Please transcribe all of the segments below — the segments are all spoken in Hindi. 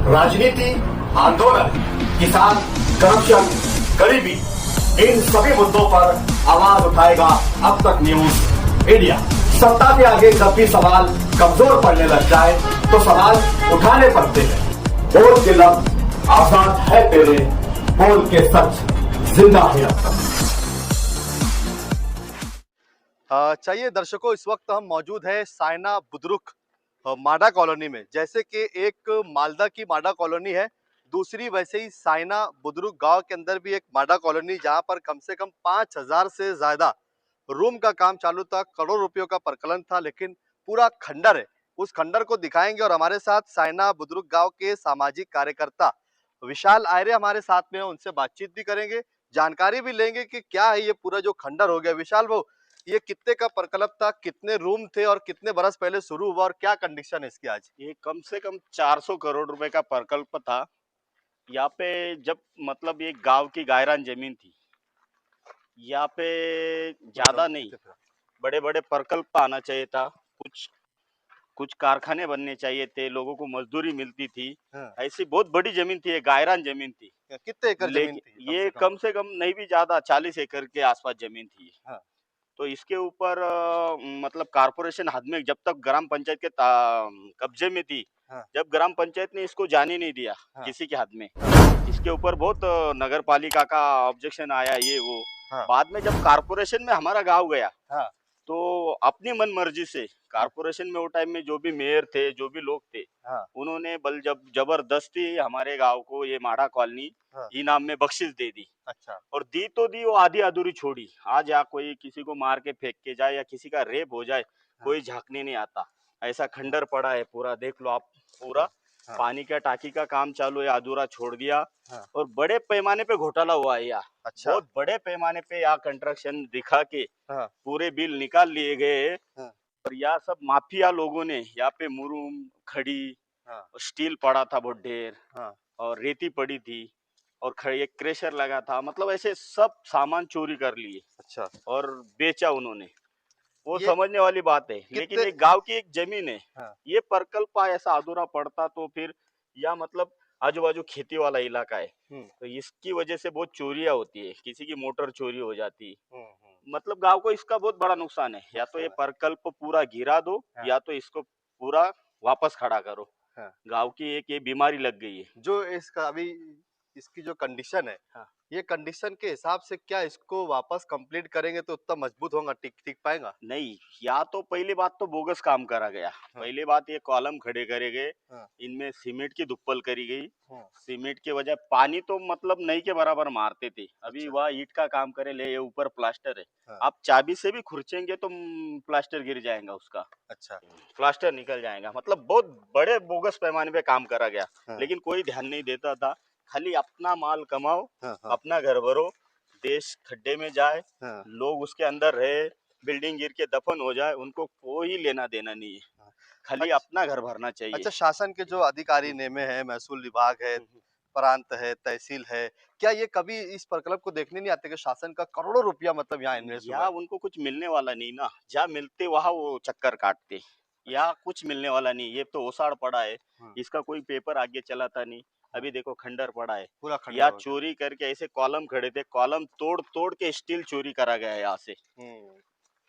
राजनीति, आंदोलन, किसान, करप्शन, गरीबी, इन सभी मुद्दों पर आवाज उठाएगा अब तक न्यूज इंडिया। सत्ता के आगे जब भी सवाल कमजोर पड़ने लग जाए तो सवाल उठाने पड़ते हैं। बोल के लफ्ज आजाद है तेरे, बोल के सच जिंदा है अब तक। चाहिए दर्शकों, इस वक्त हम मौजूद है सायना बुद्रुक माडा कॉलोनी में। जैसे कि एक मालदा की माडा कॉलोनी है, दूसरी वैसे ही सायना बुद्रुक गांव के अंदर भी एक माडा कॉलोनी, जहां पर कम से कम 5,000 से ज्यादा रूम का काम चालू था, करोड़ रुपयों का प्रकलन था, लेकिन पूरा खंडर है। उस खंडर को दिखाएंगे और हमारे साथ सायना बुद्रुक गांव के सामाजिक कार्यकर्ता विशाल आयरे हमारे साथ में है, उनसे बातचीत भी करेंगे, जानकारी भी लेंगे कि क्या है ये पूरा जो खंडर हो गया। विशाल वो, ये कितने का प्रकल्प था, कितने रूम थे और कितने बरस पहले शुरू हुआ और क्या कंडीशन है इसकी आज? ये कम से कम 400 करोड़ रुपए का प्रकल्प था। यहाँ पे जब मतलब ये गांव की गायरान जमीन थी, यहाँ पे ज्यादा नहीं, बड़े बड़े प्रकल्प आना चाहिए था। कुछ कुछ कारखाने बनने चाहिए थे, लोगों को मजदूरी मिलती थी। हाँ। ऐसी बहुत बड़ी जमीन थी, ये गायरान जमीन थी। कितने एकड़ जमीन लेकिन थी ये कम से कम नहीं भी ज्यादा 40 एकड़ के आसपास जमीन थी। हाँ। तो इसके ऊपर मतलब कारपोरेशन हद में, जब तक ग्राम पंचायत के कब्जे में थी, हाँ। जब ग्राम पंचायत ने इसको जाने नहीं दिया हाँ। किसी के हद में, इसके ऊपर बहुत नगर पालिका का ऑब्जेक्शन आया, ये वो। हाँ। बाद में जब कारपोरेशन में हमारा गांव गया, हाँ। तो अपनी मन मर्जी से कारपोरेशन में वो टाइम में जो भी मेयर थे, जो भी लोग थे, हाँ। उन्होंने जबरदस्ती हमारे गांव को ये माड़ा कॉलोनी हाँ। इनाम में बख्शिश दे दी। अच्छा। और दी तो दी, वो आधी अधूरी छोड़ी। आज या कोई किसी को मार के फेंक के जाए या किसी का रेप हो जाए, कोई झांकने नहीं आता। ऐसा खंडर पड़ा है पूरा, देख लो आप पूरा। हाँ। पानी का टाकी का काम चालू है, अधूरा छोड़ दिया। हाँ। और बड़े पैमाने पे घोटाला हुआ है यहाँ। अच्छा। बहुत बड़े पैमाने पे यहाँ कंस्ट्रक्शन दिखा के हाँ। पूरे बिल निकाल लिए गए। हाँ। और यहाँ सब माफिया लोगों ने यहाँ पे मुरुम, खड़ी, हाँ। स्टील पड़ा था बहुत ढेर, हाँ। और रेती पड़ी थी, और एक क्रेशर लगा था। मतलब ऐसे सब सामान चोरी कर लिए अच्छा। और बेचा उन्होंने। वो ये समझने वाली बात है, लेकिन कितने? एक गांव की एक जमीन है। हाँ। ये प्रकल्प ऐसा अधूरा पड़ता तो फिर, या मतलब आजू बाजू खेती वाला इलाका है, तो इसकी वजह से बहुत चोरियां होती है, किसी की मोटर चोरी हो जाती। मतलब गांव को इसका बहुत बड़ा नुकसान है। या तो ये प्रकल्प पूरा गिरा दो, हाँ। या तो इसको पूरा वापस खड़ा करो। हाँ। गांव की एक ये बीमारी लग गई है। जो इसका अभी इसकी जो कंडीशन है, हाँ। ये कंडीशन के हिसाब से क्या इसको वापस कंप्लीट करेंगे तो उतना मजबूत होगा, टिक टिक पाएगा? नहीं, या तो पहली बात तो बोगस काम करा गया। पहली बात, ये कॉलम खड़े करे गए, हाँ। इनमें सीमेंट की दुप्पल करी गई। हाँ। सीमेंट के वजह पानी तो मतलब नहीं के बराबर मारते थे। अभी अच्छा। वह ईंट का काम करे ले, ये ऊपर प्लास्टर है। हाँ। आप चाबी से भी खुरचेंगे तो प्लास्टर गिर जाएगा उसका, अच्छा। प्लास्टर निकल जाएगा। मतलब बहुत बड़े बोगस पैमाने पे काम करा गया। हाँ। लेकिन कोई ध्यान नहीं देता था। खाली अपना माल कमाओ, हाँ। हाँ। अपना घर भरो, देश खड्डे में जाए, हाँ। लोग उसके अंदर रहे, बिल्डिंग गिर के दफन हो जाए, उनको कोई लेना देना नहीं है। हाँ। खाली अच्छा। अपना घर भरना चाहिए। अच्छा, शासन के जो अधिकारी नेमे हैं, महसूल विभाग है, प्रांत है, तहसील है, क्या ये कभी इस प्रकल्प को देखने नहीं आते कि शासन का करोड़ों रुपया मतलब यहाँ इन्वेस्ट हुआ या है? उनको कुछ मिलने वाला नहीं ना, जहाँ मिलते वहां वो चक्कर काटते। या कुछ मिलने वाला नहीं, ये तो ओसाड़ पड़ा है, इसका कोई पेपर आगे चलाता नहीं। अभी देखो खंडर पड़ा है, पूरा खंडर या हो गया। चोरी करके ऐसे कॉलम खड़े थे, कॉलम तोड़ तोड़ के स्टील चोरी करा गया है यहाँ से।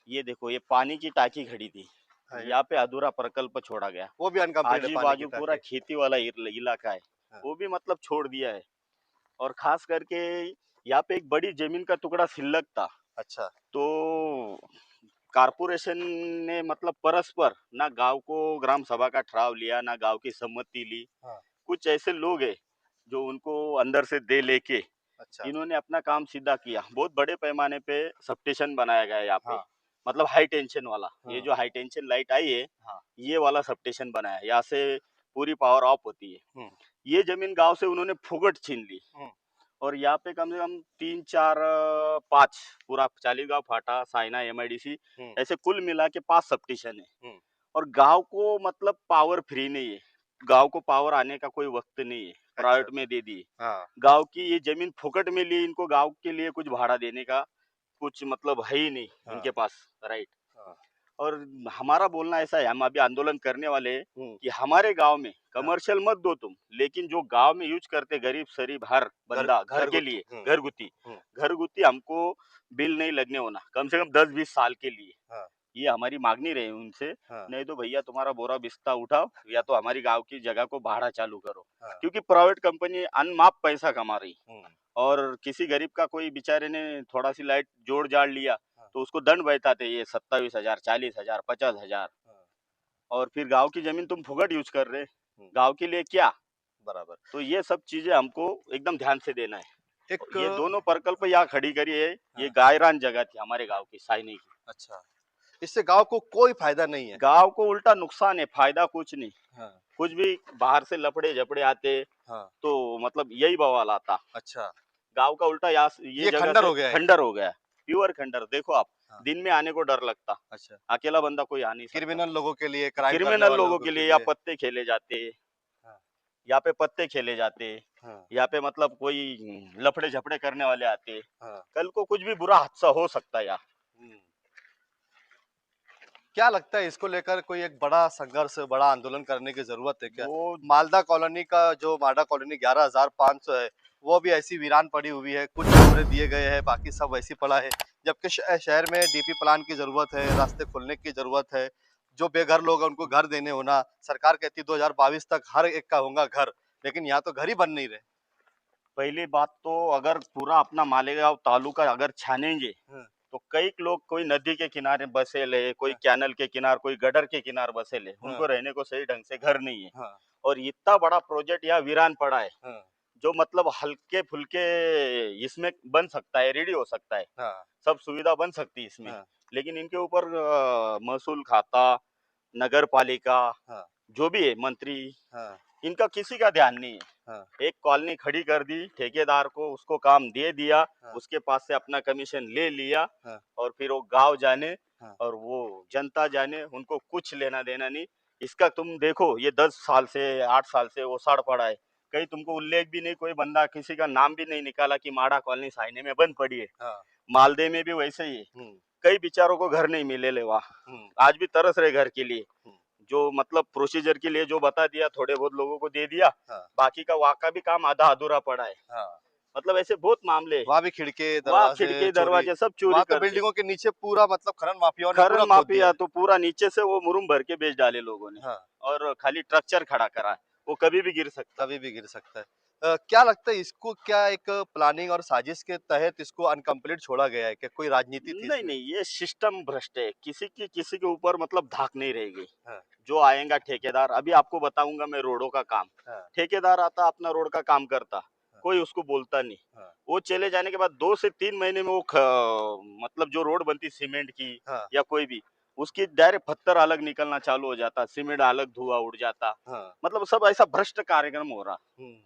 ये देखो, ये पानी की टाकी खड़ी थी, हाँ, यहाँ पे अधूरा प्रकल्प छोड़ा गया। वो भी अनकम्प्लीट है, आजू पानी की बाजू पूरा टाकी। खेती वाला इलाका है, हाँ। वो भी मतलब छोड़ दिया है। और खास करके यहाँ पे एक बड़ी जमीन का टुकड़ा सिल्लक था। अच्छा। तो कारपोरेशन ने मतलब परस्पर ना गांव को ग्राम सभा का ठराव लिया, ना गांव की सम्मति ली। हाँ। कुछ ऐसे लोग हैं जो उनको अंदर से दे लेके अच्छा। इन्होंने अपना काम सीधा किया। बहुत बड़े पैमाने पे सब स्टेशन बनाया गया है यहाँ पे। हाँ। मतलब हाई टेंशन वाला, ये हाँ। जो हाई टेंशन लाइट आई है, हाँ। ये वाला सब स्टेशन बनाया है। यहाँ से पूरी पावर ऑफ होती है। ये जमीन गांव से उन्होंने फुगट छीन ली। और यहाँ पे कम से कम 3 4 5 पूरा चालीगांव, फाटा, साइना, एमआईडीसी, ऐसे कुल मिला के 5 सब स्टेशन है। और गांव को मतलब पावर फ्री नहीं है। गांव को पावर आने का कोई वक्त नहीं है, प्राइवेट में दे दी। हाँ। गांव की ये जमीन फुकट में ली, इनको गांव के लिए कुछ भाड़ा देने का कुछ मतलब है ही नहीं इनके पास, राइट। हाँ। और हमारा बोलना ऐसा है, हम अभी आंदोलन करने वाले हैं हम्म। कि हमारे गांव में कमर्शियल मत दो तुम, लेकिन जो गांव में यूज करते गरीब शरीब हर बंदा घर के लिए, घरगुती घरगुती हमको बिल नहीं लगने होना, कम से कम 10-20 साल के लिए। ये हमारी मांगनी रही उनसे। नहीं तो भैया तुम्हारा बोरा बिस्ता उठाओ या तो हमारी गांव की जगह को भाड़ा चालू करो, क्योंकि प्राइवेट कंपनी अनमाप पैसा कमा रही। और किसी गरीब का कोई बेचारे ने थोड़ा सी लाइट जोड़ जाड़ लिया तो उसको दंड बैठाते, ये 27,000, 40,000, 50,000। और फिर गांव की जमीन तुम फुकट यूज कर रहे, गांव के लिए क्या? बराबर। तो ये सब चीजें हमको एकदम ध्यान से देना है। एक ये दोनों प्रकल्प यहाँ खड़ी करी है, ये गायरान जगह थी हमारे गांव की, साइनी की। अच्छा, इससे गांव को कोई फायदा नहीं है? गांव को उल्टा नुकसान है, फायदा कुछ नहीं। कुछ भी बाहर से लपड़े झपड़े आते तो मतलब यही बवाल आता। अच्छा, गांव का उल्टा ये जगह खंडर हो गया है। खंडर हो गया, प्योर खंडर। देखो आप दिन में आने को डर लगता। अच्छा, अकेला बंदा कोई आ नहीं सकता। क्रिमिनल लोगों के लिए, क्राइम करने क्रिमिनल वाले लोगों के लिए या पत्ते खेले जाते, यहाँ पे पत्ते खेले जाते, यहाँ पे मतलब कोई लफड़े झपड़े करने वाले आते। कल को कुछ भी बुरा हादसा हो सकता है यार। क्या लगता है इसको लेकर कोई एक बड़ा संघर्ष, बड़ा आंदोलन करने की जरूरत है क्या? वो मालदा कॉलोनी का जो माडा कॉलोनी 11,500 है, वो भी ऐसी वीरान पड़ी हुई है, कुछ कमरे दिए गए हैं, बाकी सब वैसी पड़ा है। जबकि शहर में डीपी प्लान की जरूरत है, रास्ते खोलने की जरूरत है। जो बेघर लोग हैं उनको घर देने होना, सरकार कहती है 2022 तक हर एक का होगा घर, लेकिन यहाँ तो घर ही बन नहीं रहे। पहली बात तो अगर पूरा अपना मालेगांव तालुका अगर छानेंगे तो कई लोग कोई नदी के किनारे बसे ले, कोई कैनल के किनारे, कोई गडर के किनारे बसे ले, उनको रहने को सही ढंग से घर नहीं है। और इतना बड़ा प्रोजेक्ट यहाँ वीरान पड़ा है, जो मतलब हल्के फुल्के इसमें बन सकता है, रेडी हो सकता है, सब सुविधा बन सकती है इसमें। लेकिन इनके ऊपर महसूल खाता, नगर पालिका, जो भी है मंत्री, इनका किसी का ध्यान नहीं है। एक कॉलोनी खड़ी कर दी, ठेकेदार को उसको काम दे दिया, उसके पास से अपना कमीशन ले लिया, और फिर वो गांव जाने और वो जनता जाने, उनको कुछ लेना देना नहीं। इसका तुम देखो ये 10 साल से 8 साल से वो सड़ पड़ा है, कहीं तुमको उल्लेख भी नहीं, कोई बंदा किसी का नाम भी नहीं निकाला कि माडा कॉलोनी साइने में बंद पड़ी है। मालदे में भी वैसे ही है, कई बेचारों को घर नहीं मिले ले वहाँ, आज भी तरस रहे घर के लिए। जो मतलब प्रोसीजर के लिए जो बता दिया, थोड़े बहुत लोगों को दे दिया, बाकी का वहाँ का भी काम आधा अधूरा पड़ा है। मतलब ऐसे बहुत मामले, वहाँ भी खिड़के दरवाजे सब चोरी तो बिल्डिंगों के नीचे पूरा मतलब खनन माफियाओं ने खनन माफिया तो पूरा नीचे से वो मुरुम भर के बेच डाले लोगों ने। और खाली स्ट्रक्चर खड़ा करा है, वो कभी भी गिर सकता है। क्या लगता है इसको, क्या एक प्लानिंग और साजिश के तहत इसको अनकम्प्लीट छोड़ा गया है? क्या कोई राजनीति थी? नहीं, ये सिस्टम भ्रष्ट है, किसी के ऊपर मतलब धाक नहीं रहेगी। जो आएगा ठेकेदार, अभी आपको बताऊंगा मैं रोडों का काम, ठेकेदार आता अपना रोड का काम करता, कोई उसको बोलता नहीं। वो चले जाने के बाद 2 से 3 महीने में वो मतलब जो रोड बनती सीमेंट की या कोई भी, उसकी डायरेक्ट पत्थर अलग निकलना चालू हो जाता, सीमेंट अलग धुआं उड़ जाता। मतलब सब ऐसा भ्रष्ट कार्यक्रम हो रहा।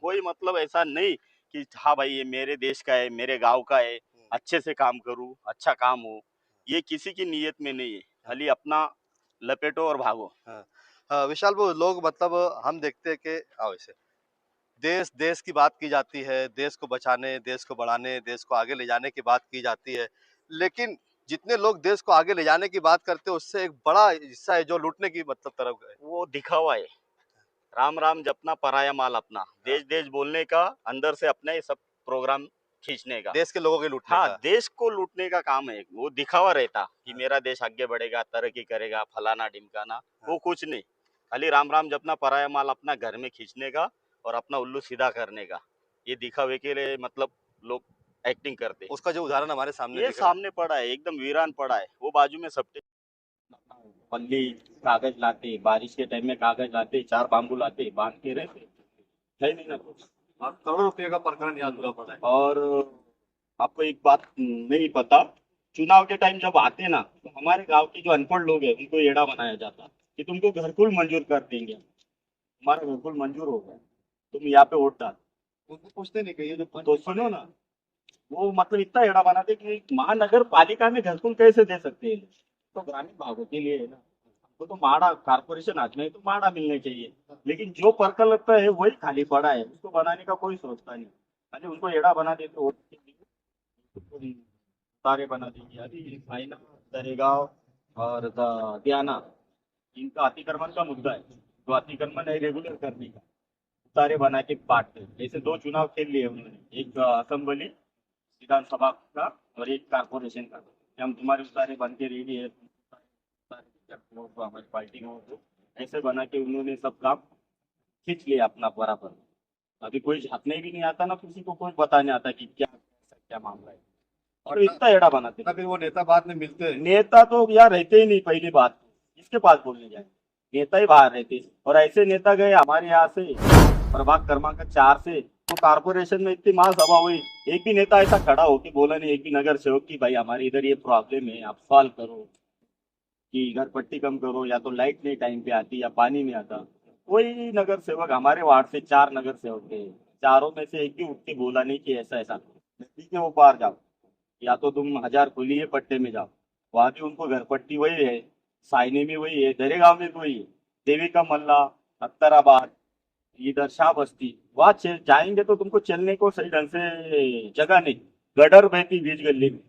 कोई मतलब ऐसा नहीं कि हाँ भाई ये मेरे देश का है, मेरे गांव का है, अच्छे से काम करूं, अच्छा काम हो, ये किसी की नीयत में नहीं है। खाली अपना लपेटो और भागो। विशाल वो लोग मतलब हम देखते हैं कि वैसे देश की बात की जाती है, देश को बचाने, देश को बढ़ाने, देश को आगे ले जाने की बात की जाती है, लेकिन जितने लोग देश को आगे ले जाने की बात करते हैं उससे एक बड़ा हिस्सा है जो लूटने की मतलब तरफ गए। वो दिखावा है, राम राम जपना पराया माल अपना, देश देश बोलने का, अंदर से अपने ये सब प्रोग्राम खींचने का, देश के लोगों के लूटने का। देश को लूटने का काम है। वो दिखावा रहता कि मेरा देश आगे बढ़ेगा, तरक्की करेगा, फलाना ढिमकाना, वो कुछ नहीं। खाली राम राम जपना पराया माल अपना घर में खींचने का और अपना उल्लू सीधा करने का, ये दिखावे के लिए मतलब लोग एक्टिंग करते। उसका जो उदाहरण हमारे सामने ये सामने पड़ा है, एकदम वीरान पड़ा है। वो बाजू में सप्टे पल्ली कागज लाते, बारिश के टाइम में कागज लाते, 4 बाम्बू लाते, बांध के रहते, है नहीं ना कुछ। करोड़ों रुपए का प्रकरण यहाँ अधूरा पड़ा है। और आपको एक बात नहीं पता, चुनाव के टाइम जब आते ना तो हमारे गांव के जो अनपढ़ लोग हैं उनको एड़ा बनाया जाता कि तुमको घरकुल मंजूर कर देंगे, हमारा घरकुल मंजूर हो गया, तुम यहाँ पे वोट डाल। उनको पूछते नहीं कहिए तो सुनो ना, वो मतलब इतना एड़ा बनाते कि महानगर पालिका में घरकुल कैसे दे सकते हैं, तो ग्रामीण भागों के लिए है ना, तो माड़ा कारपोरेशन आज नहीं तो माड़ा मिलने चाहिए। लेकिन जो प्रकल्प है वही खाली पड़ा है, उसको बनाने का कोई सोचता नहीं, खाली उनको एड़ा बना देते वोट के लिए, सारे बना देंगे। अभी साइना, दरेगांव और दियाना, इनका अतिक्रमण का मुद्दा है। तो अतिक्रमण है रेगुलर करने का, उतारे बना के बांटते। ऐसे 2 चुनाव खेल लिए उन्होंने, एक असेंबली विधानसभा का और एक कारपोरेशन का, कि हम तुम्हारे उतारे बन के रेडी है, तो हमारी पार्टी में हो। ऐसे बना के उन्होंने सब काम खींच लिया अपना बराबर। अभी कोई झाँकने भी नहीं आता ना, किसी को कोई बताने आता कि क्या मामला है, और इतना एड़ा बनाते। फिर वो नेता बाद में मिलते हैं। नेता तो यार रहते ही नहीं, पहली बात इसके पास बोलने जाए, नेता ही बाहर रहते। और ऐसे नेता गए हमारे यहाँ से प्रभाग क्रमांक 4 से, तो कारपोरेशन में इतनी महासभा हुई, एक भी नेता ऐसा खड़ा हो के बोला नहीं, एक भी नगर सेवक की भाई हमारे इधर ये प्रॉब्लम है, आप सॉल्व करो, कि घर पट्टी कम करो, या तो लाइट नहीं टाइम पे आती या पानी नहीं आता। कोई नगर सेवक, हमारे वार्ड से 4 नगर सेवक थे, चारों में से एक भी उठ के बोला नहीं कि ऐसा ऐसा नदी के वो पार जाओ, या तो तुम 1000 खुली है पट्टे में जाओ, वहाँ भी उनको घर पट्टी वही है, साइने में वही है, दरेगांव में वही है, देवी का मल्ला, अख्तराबाद, इधर शाह बस्ती, वहाँ जाएंगे तो तुमको चलने को सही ढंग से जगह नहीं, गटर बहती बीच गली में,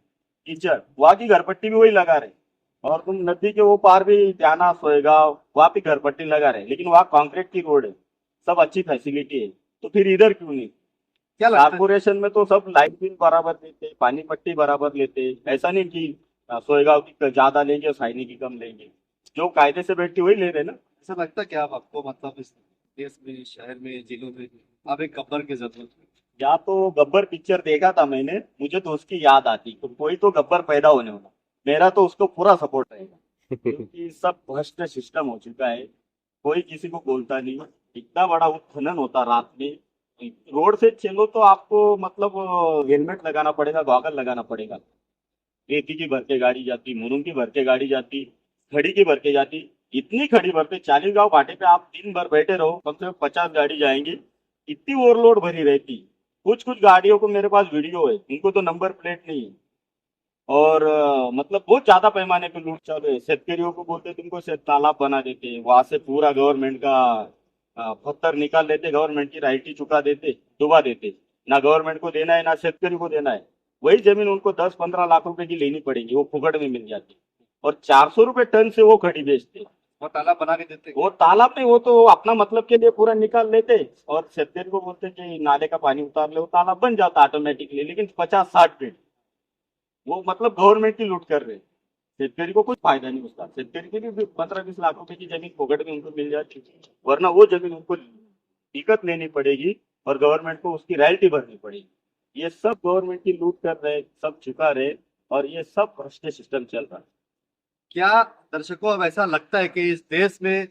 कीचड़, वहाँ की घर पट्टी भी वही लगा रहे। और तुम नदी के वो पार भी ध्याना सोएगा, वहाँ भी घर पट्टी लगा रहे, लेकिन वहाँ कंक्रीट की रोड है, सब अच्छी फैसिलिटी है, तो फिर इधर क्यों नहीं? क्या लगता है? कारपोरेशन में तो सब लाइट बिल बराबर लेते, पानी पट्टी बराबर लेते, ऐसा नहीं कि सोएगांव की ज्यादा लेंगे और साइनी की कम लेंगे, जो कायदे से बैठी वही ले रहे ना। ऐसा लगता है क्या आपको, मतलब इस देश में, शहर में, जिलों में अब एक गब्बर की जरूरत है? या तो गब्बर पिक्चर देखा था मैंने, मुझे तो उसकी याद आती, तो कोई तो गब्बर पैदा होने वाला, मेरा तो उसको पूरा सपोर्ट रहेगा, क्योंकि सब भ्रष्ट सिस्टम हो चुका है, कोई किसी को बोलता नहीं। इतना बड़ा उत्खनन होता रात में, रोड से चलो तो आपको मतलब हेलमेट लगाना पड़ेगा, गॉगल लगाना पड़ेगा। रेती की भर के गाड़ी जाती, मुरुम की भर के गाड़ी जाती, खड़ी की भर के जाती, इतनी खड़ी भरते 40 गांव भाटे पे आप दिन भर बैठे रहो, कम से कम 50 गाड़ी जाएंगी, इतनी ओवरलोड भरी रहती। कुछ गाड़ियों को मेरे पास वीडियो है, उनको तो नंबर प्लेट नहीं है, और मतलब बहुत ज्यादा पैमाने पे लूट चालू है। शेतकरियों को बोलते तुमको तालाब बना देते, वहां से पूरा गवर्नमेंट का पत्थर निकाल लेते, गवर्नमेंट की राइटी चुका देते, डुबा देते, ना गवर्नमेंट को देना है ना शेतकरी को देना है। वही जमीन उनको 10-15 लाख रुपए की लेनी पड़ेगी, वो फुकट में मिल जाती, और 400 रुपए टन से वो खड़ी बेचते। वो तालाब बना के देते, वो तालाब में वो तो अपना मतलब के लिए पूरा निकाल लेते, और शेतकरी को बोलते कि नाले का पानी उतार ले, वो तालाब बन जाता ऑटोमेटिकली, लेकिन 50-60 फीट वो मतलब गवर्नमेंट की लूट कर रहे। शेतकरी को कुछ फायदा नहीं उसका, शेतकरी की भी 15-20 लाख रुपए की जमीन फोकट में उनको मिल जाती, वरना वो जमीन उनको दिक्कत लेनी पड़ेगी और गवर्नमेंट को उसकी रॉयल्टी भरनी पड़ेगी। ये सब गवर्नमेंट की लूट कर रहे, सब चुका रहे, और ये सब भ्रष्ट सिस्टम चल रहा है। क्या दर्शकों अब ऐसा लगता है कि इस देश में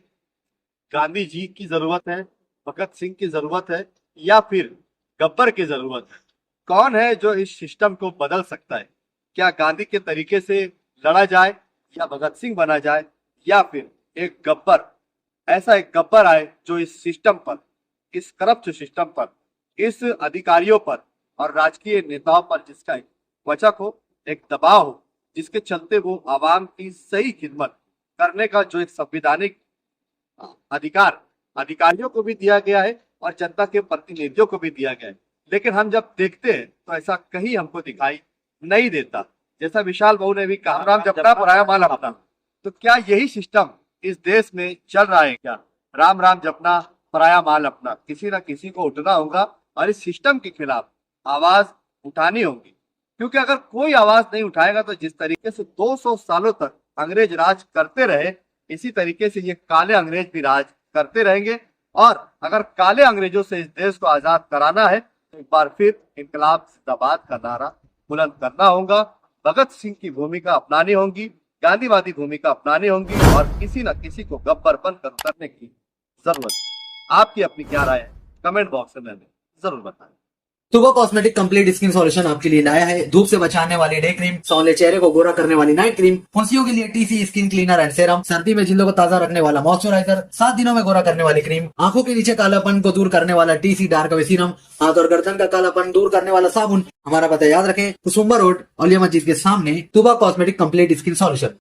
गांधी जी की जरूरत है, भगत सिंह की जरूरत है, या फिर गब्बर की जरूरत है? कौन है जो इस सिस्टम को बदल सकता है? क्या गांधी के तरीके से लड़ा जाए, या भगत सिंह बना जाए, या फिर एक गब्बर, ऐसा एक गब्बर आए जो इस सिस्टम पर, इस करप्ट सिस्टम पर, इस अधिकारियों पर और राजकीय नेताओं पर जिसका एक वचक हो, एक दबाव हो, जिसके चलते वो आवाम की सही खिदमत करने का जो एक संवैधानिक अधिकार अधिकारियों को भी दिया गया है और जनता के प्रतिनिधियों को भी दिया गया है, लेकिन हम जब देखते हैं तो ऐसा कहीं हमको दिखाई नहीं देता। जैसा विशाल बाबू ने भी कहा, राम जपना पराया माल अपना, तो क्या यही सिस्टम इस देश में चल रहा है? क्या राम राम जपना पराया माल अपना? किसी ना किसी को उठना होगा और इस सिस्टम के खिलाफ आवाज उठानी होगी, क्योंकि अगर कोई आवाज नहीं उठाएगा तो जिस तरीके से 200 सालों तक अंग्रेज राज करते रहे, इसी तरीके से ये काले अंग्रेज भी राज करते रहेंगे। और अगर काले अंग्रेजों से इस देश को आजाद कराना है तो एक बार फिर इनकलाब जिंदाबाद का नारा बुलंद करना होगा, भगत सिंह की भूमिका अपनानी होगी, गांधीवादी भूमिका अपनानी होगी, और किसी न किसी को गब्बर बनकर उतरने की जरूरत है। आपकी अपनी क्या राय है कमेंट बॉक्स में जरूर बताएं। तुबा कॉस्मेटिक कंप्लीट स्किन सॉल्यूशन आपके लिए लाया है धूप से बचाने वाली डे क्रीम, सौंले चेहरे को गोरा करने वाली नाइट क्रीम, फुंसियों के लिए TC skin cleaner and serum, सर्दी में जिल्दों को ताजा रखने वाला मॉइस्चराइजर, 7 दिनों में गोरा करने वाली क्रीम, आंखों के नीचे कालापन को दूर करने वाला टीसी डार्क वे सीरम, हाथ और गर्दन का कालापन दूर करने वाला साबुन। हमारा पता याद रखें, कुसुम्बा रोड, औलिया मस्जिद के सामने, तुबा कॉस्मेटिक कंप्लीट स्किन सॉल्यूशन।